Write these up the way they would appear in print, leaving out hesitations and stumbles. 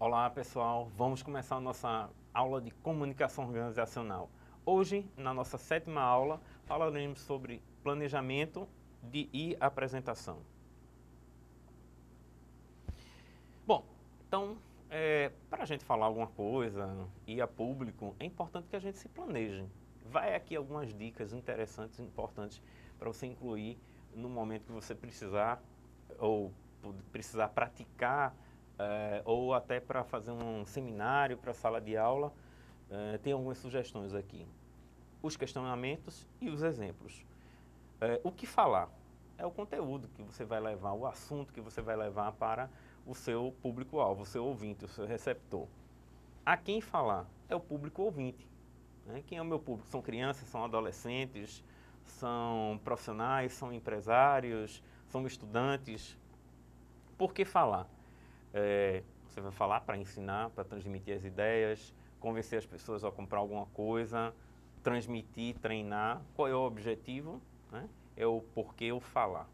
Olá pessoal, vamos começar a nossa aula de comunicação organizacional. Hoje, na nossa 7ª aula, falaremos sobre planejamento e apresentação. Bom, então, para a gente falar alguma coisa e a público, é importante que a gente se planeje. Vai aqui algumas dicas interessantes e importantes para você incluir no momento que você precisar ou precisar praticar ou até para fazer um seminário, para a sala de aula. Tem algumas sugestões aqui. Os questionamentos e os exemplos. O que falar? É o conteúdo que você vai levar, o assunto que você vai levar para o seu público-alvo, o seu ouvinte, o seu receptor. A quem falar? É o público ouvinte. Né? Quem é o meu público? São crianças, são adolescentes, são profissionais, são empresários, são estudantes. Por que falar? Você vai falar para ensinar, para transmitir as ideias, convencer as pessoas a comprar alguma coisa, transmitir, treinar. Qual é o objetivo? Né? É o porquê o falar.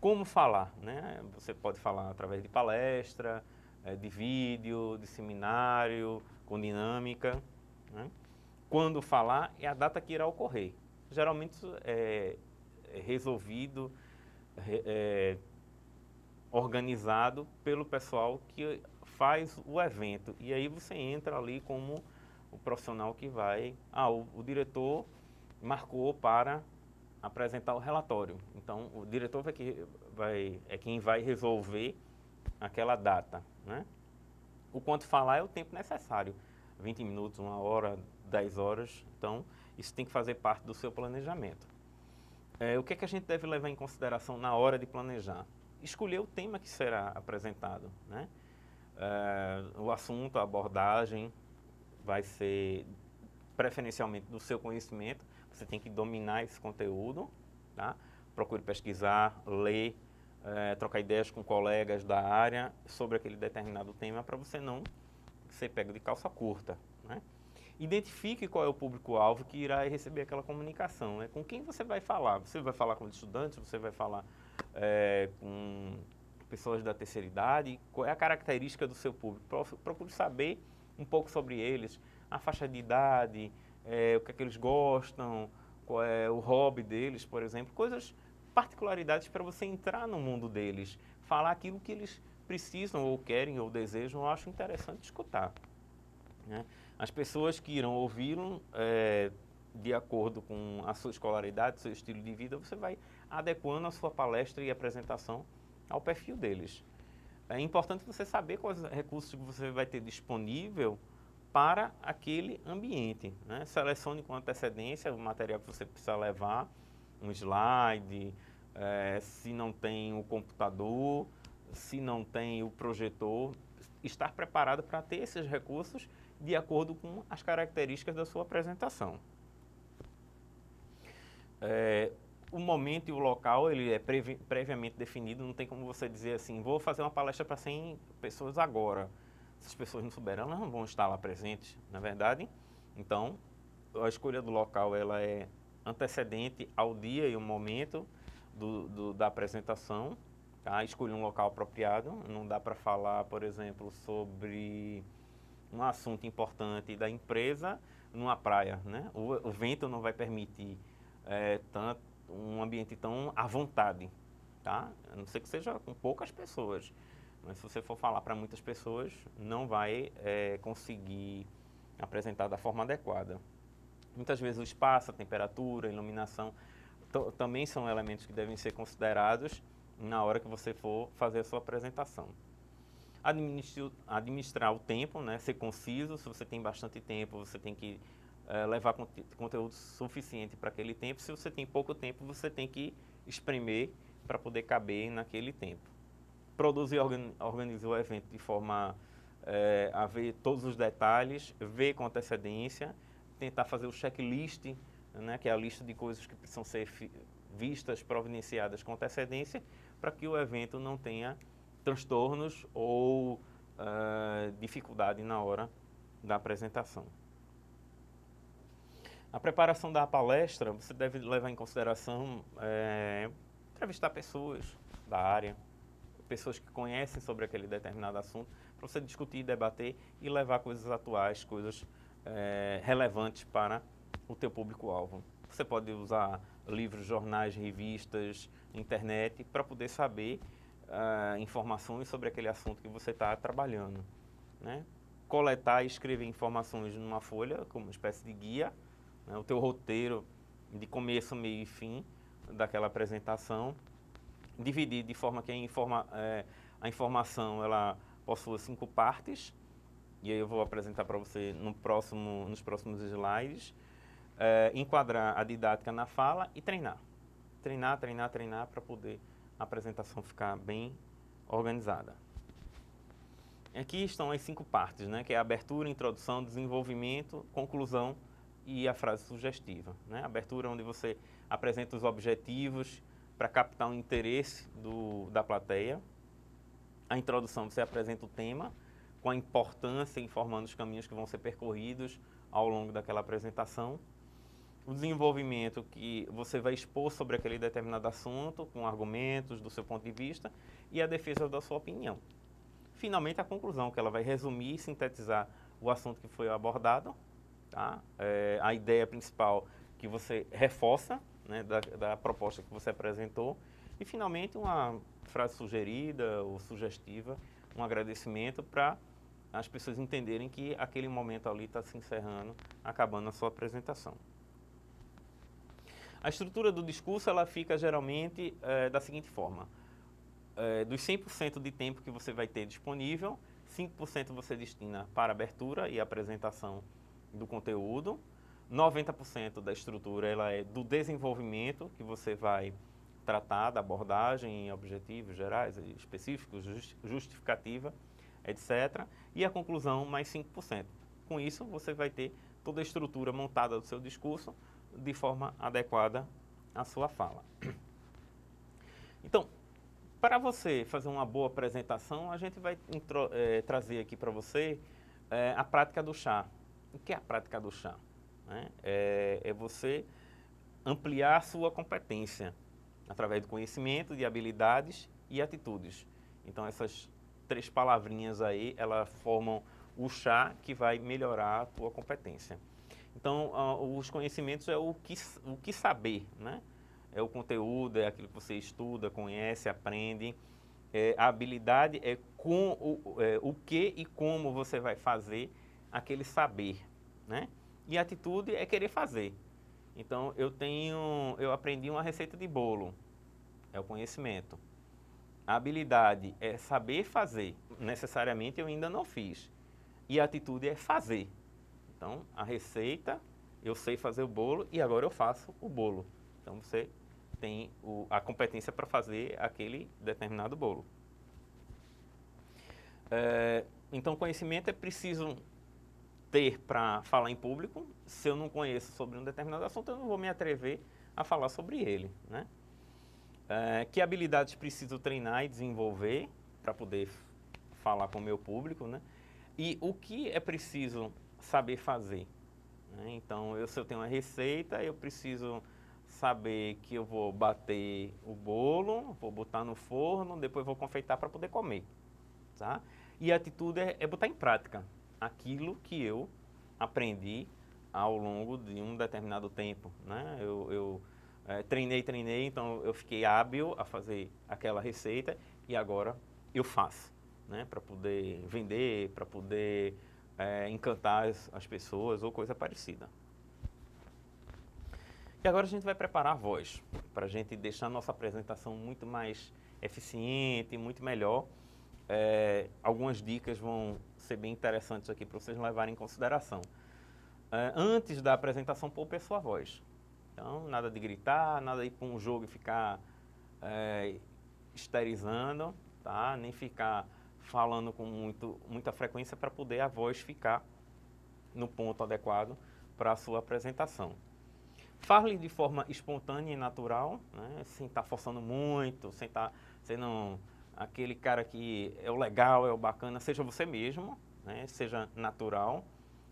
Como falar? Né? Você pode falar através de palestra, de vídeo, de seminário, com dinâmica. Né? Quando falar é a data que irá ocorrer. Geralmente é resolvido, organizado pelo pessoal que faz o evento. E aí você entra ali como o profissional que vai... o diretor marcou para apresentar o relatório. Então, o diretor é quem vai resolver aquela data. Né? O quanto falar é o tempo necessário. 20 minutos, 1 hora, 10 horas. Então, isso tem que fazer parte do seu planejamento. O que a gente deve levar em consideração na hora de planejar? Escolher o tema que será apresentado. Né? O assunto, a abordagem vai ser preferencialmente do seu conhecimento. Você tem que dominar esse conteúdo. Tá? Procure pesquisar, ler, trocar ideias com colegas da área sobre aquele determinado tema para você não ser pego de calça curta. Né? Identifique qual é o público-alvo que irá receber aquela comunicação. Né? Com quem você vai falar? Você vai falar com estudantes? Você vai falar com pessoas da terceira idade? Qual é a característica do seu público? Procure saber um pouco sobre eles, a faixa de idade, o que é que eles gostam, qual é o hobby deles, por exemplo. Coisas, particularidades para você entrar no mundo deles, falar aquilo que eles precisam ou querem ou desejam. Eu acho interessante escutar. Né? As pessoas que irão ouvi-lo, de acordo com a sua escolaridade, seu estilo de vida, você vai adequando a sua palestra e apresentação ao perfil deles. É importante você saber quais recursos que você vai ter disponível para aquele ambiente. Né? Selecione com antecedência o material que você precisa levar, um slide, se não tem o computador, se não tem o projetor, estar preparado para ter esses recursos de acordo com as características da sua apresentação. O momento e o local ele é previamente definido, não tem como você dizer assim, vou fazer uma palestra para 100 pessoas agora. Se as pessoas não souberem, elas não vão estar lá presentes, na verdade. Então, a escolha do local ela é antecedente ao dia e o momento da apresentação. Tá? Escolha um local apropriado, não dá para falar, por exemplo, sobre um assunto importante da empresa numa praia. Né? O vento não vai permitir um ambiente tão à vontade. Tá? A não ser que seja com poucas pessoas. Mas se você for falar para muitas pessoas, não vai conseguir apresentar da forma adequada. Muitas vezes o espaço, a temperatura, a iluminação, também são elementos que devem ser considerados na hora que você for fazer a sua apresentação. Administrar o tempo, né? Ser conciso. Se você tem bastante tempo, você tem que levar conteúdo suficiente para aquele tempo. Se você tem pouco tempo, você tem que espremer para poder caber naquele tempo. Produzir e organizar o evento de forma a ver todos os detalhes, ver com antecedência, tentar fazer o checklist, né, que é a lista de coisas que precisam ser vistas, providenciadas com antecedência, para que o evento não tenha transtornos ou dificuldade na hora da apresentação. A preparação da palestra, você deve levar em consideração entrevistar pessoas da área, pessoas que conhecem sobre aquele determinado assunto, para você discutir, debater e levar coisas atuais, coisas relevantes para o teu público-alvo. Você pode usar livros, jornais, revistas, internet, para poder saber informações sobre aquele assunto que você está trabalhando, né? Coletar e escrever informações numa folha, como uma espécie de guia, né? O teu roteiro de começo, meio e fim daquela apresentação, dividir de forma que a informação ela possua 5 partes, e aí eu vou apresentar para você nos próximos slides. Enquadrar a didática na fala e treinar. Treinar para poder a apresentação ficar bem organizada. Aqui estão as 5 partes, né, que é a abertura, introdução, desenvolvimento, conclusão e a frase sugestiva, né? A abertura onde você apresenta os objetivos para captar o interesse da plateia. A introdução, você apresenta o tema com a importância, informando os caminhos que vão ser percorridos ao longo daquela apresentação. O desenvolvimento, que você vai expor sobre aquele determinado assunto, com argumentos do seu ponto de vista, e a defesa da sua opinião. Finalmente, a conclusão, que ela vai resumir e sintetizar o assunto que foi abordado, tá? A ideia principal que você reforça, né, da proposta que você apresentou, e finalmente uma frase sugerida ou sugestiva, um agradecimento para as pessoas entenderem que aquele momento ali está se encerrando, acabando a sua apresentação. A estrutura do discurso ela fica geralmente da seguinte forma: dos 100% de tempo que você vai ter disponível, 5% você destina para abertura e apresentação do conteúdo, 90% da estrutura ela é do desenvolvimento, que você vai tratar da abordagem, objetivos gerais, específicos, justificativa, etc. E a conclusão, mais 5%. Com isso, você vai ter toda a estrutura montada do seu discurso de forma adequada à sua fala. Então, para você fazer uma boa apresentação, a gente vai trazer aqui para você a prática do chá. O que é a prática do chá? É você ampliar a sua competência através do conhecimento, de habilidades e atitudes. Então, essas 3 palavrinhas aí, elas formam o chá que vai melhorar a tua competência. Então, os conhecimentos é o que saber, né? É o conteúdo, é aquilo que você estuda, conhece, aprende. A habilidade é o que e como você vai fazer aquele saber, né? E a atitude é querer fazer. Então, eu aprendi uma receita de bolo, é o conhecimento. A habilidade é saber fazer, necessariamente eu ainda não fiz. E a atitude é fazer. Então, a receita, eu sei fazer o bolo e agora eu faço o bolo. Então, você tem a competência para fazer aquele determinado bolo. Então, conhecimento é preciso ter para falar em público. Se eu não conheço sobre um determinado assunto, eu não vou me atrever a falar sobre ele, né? Que habilidades preciso treinar e desenvolver para poder falar com o meu público, né? E o que é preciso saber fazer, né? Então, se eu tenho uma receita, eu preciso saber que eu vou bater o bolo, vou botar no forno, depois vou confeitar para poder comer, tá? E a atitude é botar em prática aquilo que eu aprendi ao longo de um determinado tempo, né? Eu treinei, então eu fiquei hábil a fazer aquela receita e agora eu faço, né? Para poder vender, para poder encantar as pessoas ou coisa parecida. E agora a gente vai preparar a voz, para a gente deixar a nossa apresentação muito mais eficiente, muito melhor. Algumas dicas vão ser bem interessantes aqui para vocês levarem em consideração. Antes da apresentação, poupe a sua voz. Então, nada de gritar, nada de ir para um jogo e ficar histerizando, tá? Nem ficar falando com muita frequência para poder a voz ficar no ponto adequado para a sua apresentação. Fale de forma espontânea e natural, né? Sem estar forçando muito, sem estar sendo aquele cara que é o legal, é o bacana. Seja você mesmo, né? Seja natural,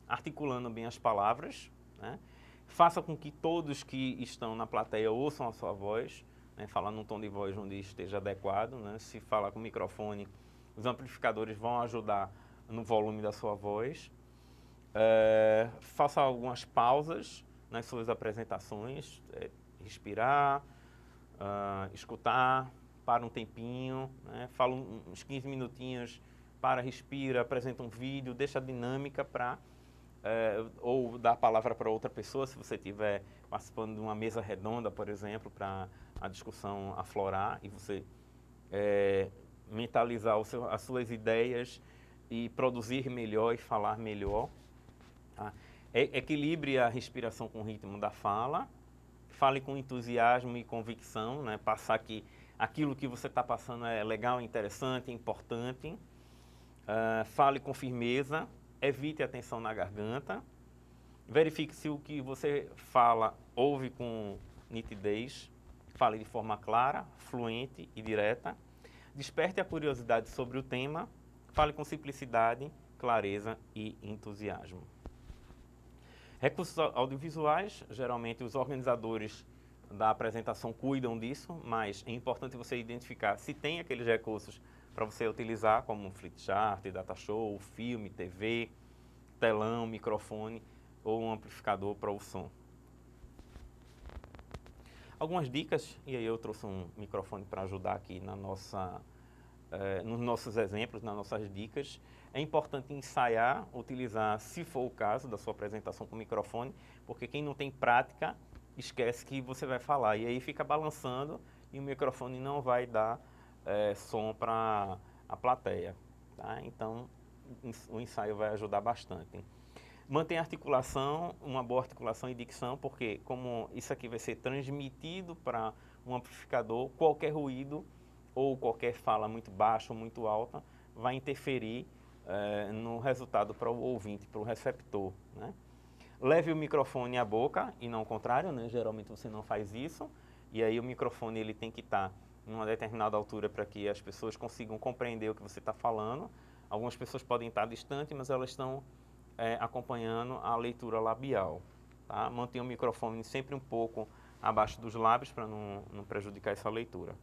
articulando bem as palavras, né? Faça com que todos que estão na plateia ouçam a sua voz, né? Falar num tom de voz onde esteja adequado, né? Se falar com o microfone, Os amplificadores vão ajudar no volume da sua voz. Faça algumas pausas nas suas apresentações, respirar, escutar, para um tempinho, né? Fala uns 15 minutinhos, para, respira, apresenta um vídeo, deixa a dinâmica para, ou dá a palavra para outra pessoa, se você estiver participando de uma mesa redonda, por exemplo, para a discussão aflorar e você mentalizar as suas ideias e produzir melhor e falar melhor. Tá? Equilibre a respiração com o ritmo da fala, fale com entusiasmo e convicção, né? Passar que aquilo que você está passando é legal, interessante, importante. Fale com firmeza, evite a tensão na garganta, verifique se o que você fala ouve com nitidez, fale de forma clara, fluente e direta, desperte a curiosidade sobre o tema, fale com simplicidade, clareza e entusiasmo. Recursos audiovisuais, geralmente os organizadores da apresentação cuidam disso, mas é importante você identificar se tem aqueles recursos para você utilizar, como flipchart, data show, filme, TV, telão, microfone ou um amplificador para o som. Algumas dicas, e aí eu trouxe um microfone para ajudar aqui nos nossos exemplos, nas nossas dicas. É importante ensaiar, utilizar, se for o caso, da sua apresentação com microfone, porque quem não tem prática esquece que você vai falar e aí fica balançando e o microfone não vai dar som para a plateia. Tá? Então, o ensaio vai ajudar bastante. Mantenha a articulação, uma boa articulação e dicção, porque como isso aqui vai ser transmitido para um amplificador, qualquer ruído ou qualquer fala muito baixa ou muito alta vai interferir no resultado para o ouvinte, para o receptor. Né? Leve o microfone à boca e não o contrário, né? Geralmente você não faz isso, e aí o microfone ele tem que estar em uma determinada altura para que as pessoas consigam compreender o que você está falando. Algumas pessoas podem estar distantes, mas elas estão acompanhando a leitura labial. Tá? Mantenha o microfone sempre um pouco abaixo dos lábios para não prejudicar essa leitura.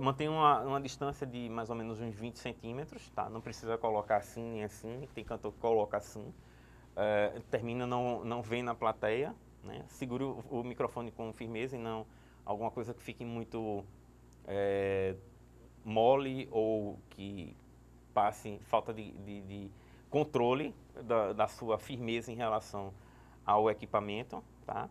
Mantenha uma distância de mais ou menos uns 20 centímetros, tá? Não precisa colocar assim nem assim, tem cantor que coloca assim. Termina não vendo na plateia, né? Segure o microfone com firmeza e não alguma coisa que fique muito mole ou que passe falta de controle da sua firmeza em relação ao equipamento, tá?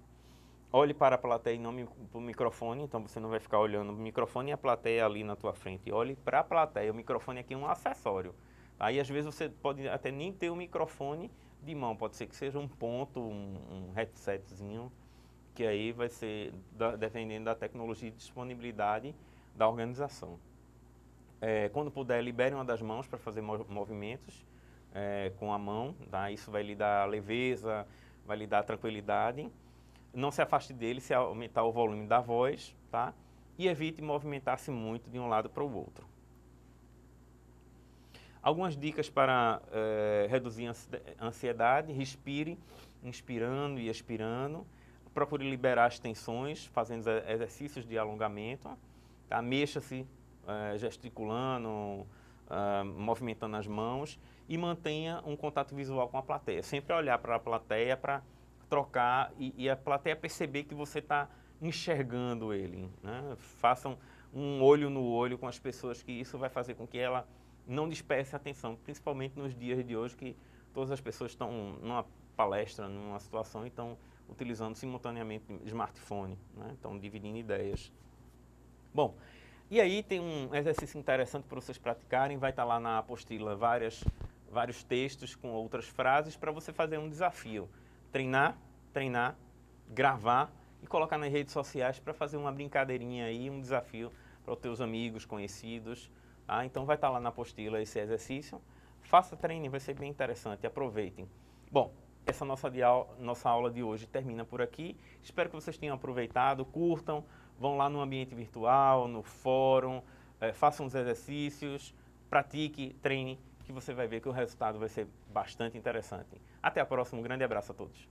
Olhe para a plateia e não para o microfone, então você não vai ficar olhando o microfone e a plateia ali na tua frente. Olhe para a plateia, o microfone aqui é um acessório. Aí às vezes você pode até nem ter o microfone de mão, pode ser que seja um ponto, um headsetzinho, que aí vai ser dependendo da tecnologia e disponibilidade da organização. Quando puder, libere uma das mãos para fazer movimentos com a mão, tá? Isso vai lhe dar leveza, vai lhe dar tranquilidade. Não se afaste dele se aumentar o volume da voz, tá? E evite movimentar-se muito de um lado para o outro. Algumas dicas para reduzir a ansiedade: respire, inspirando e expirando. Procure liberar as tensões, fazendo exercícios de alongamento. Tá? Mexa-se, gesticulando, movimentando as mãos e mantenha um contato visual com a plateia. Sempre olhar para a plateia para trocar e a plateia perceber que você está enxergando ele. Né? Façam um olho no olho com as pessoas, que isso vai fazer com que ela não disperse a atenção, principalmente nos dias de hoje que todas as pessoas estão numa palestra, numa situação e estão utilizando simultaneamente smartphone, né? Estão dividindo ideias. Bom, e aí tem um exercício interessante para vocês praticarem, vai estar lá na apostila vários textos com outras frases para você fazer um desafio. Treinar, gravar e colocar nas redes sociais para fazer uma brincadeirinha aí, um desafio para os teus amigos, conhecidos. Tá? Então vai estar lá na apostila esse exercício. Faça treino, vai ser bem interessante, aproveitem. Bom, essa nossa aula de hoje termina por aqui. Espero que vocês tenham aproveitado, curtam, vão lá no ambiente virtual, no fórum, façam os exercícios, pratique, treine, que você vai ver que o resultado vai ser bastante interessante. Até a próxima, um grande abraço a todos.